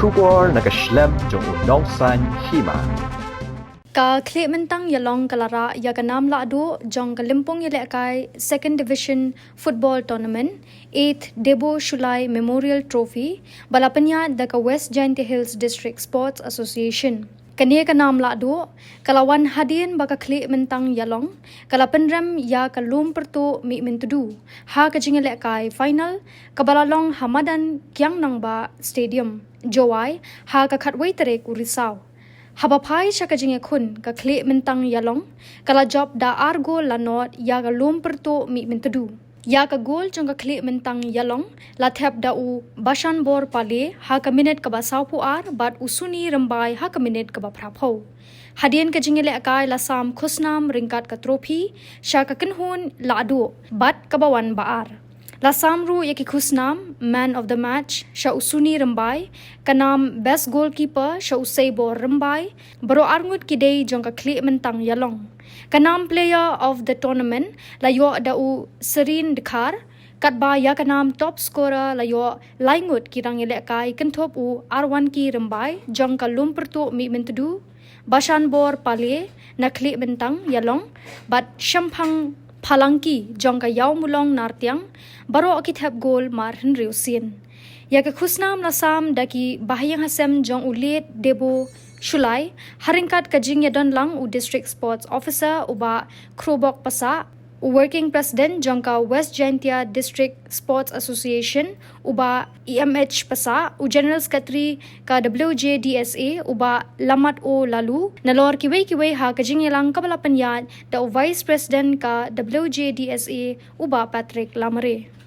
Shubor nakaslem jong unongsan Hima. Ka Khliehmyntang Ïalong kalara ya kanam Lahduh jong Kalimpong Yelekai Second Division Football Tournament 8th Debo Shulai Memorial Trophy balapanya da ka Wjdsa Hills District Sports Association. Kania kanam Lahduh kalawan hadin baka Khliehmyntang Ïalong kalapenrem ya kalum pertu mi mentudu ha ka jingelekai final kabalalong hamadan kyang nang ba stadium Jowai ha ka khatwai tere ku Risau. Habapai siya ka jinge kun ka Khliehmyntang Ïalong kala job da argo lanot ya ka lum pertu mi mentudu. Ya ka gol jong ka Khliehmyntang Ïalong la thep da u basan bor pale ha ka minute ka ba saupu ar bat usuni rambai ha ka minute ka ba prapho. Hadian ka jingele akai la sam khusnam ringkat ka trofi siya ka kinhun Lahduh bat ka bawan baar. La samru yaki khusnam man of the match siya usuni rambai kanam best goalkeeper siya usay bor rambai baro arngut kidey jong ka Khliehmyntang Ïalong. Kanam player of the tournament layo da u Serin Dekhar katba ya kanam top scorer layo laingut kirang elekai kentop u R1 ki rambai jong ka lumpertu mi mentudu basan bor pale na Khliehmyntang Ïalong bat shampang Palangki jong ka yaw mulong nartiang baro akithap gol mar henriusin. Ya ka khusnam lasam daki bahayang hasem jong ulit Debo Shulai haringkat ka jing yadon lang u district sports officer uba krobok pasa u working president jong ka Wjdsa District Sports Association uba EMH pasa u general secretary ka Wjdsa uba lamat o lalu nalor kiway ha ka jing yalang kabalapan yan da u vice president ka Wjdsa uba Patrick Lamare.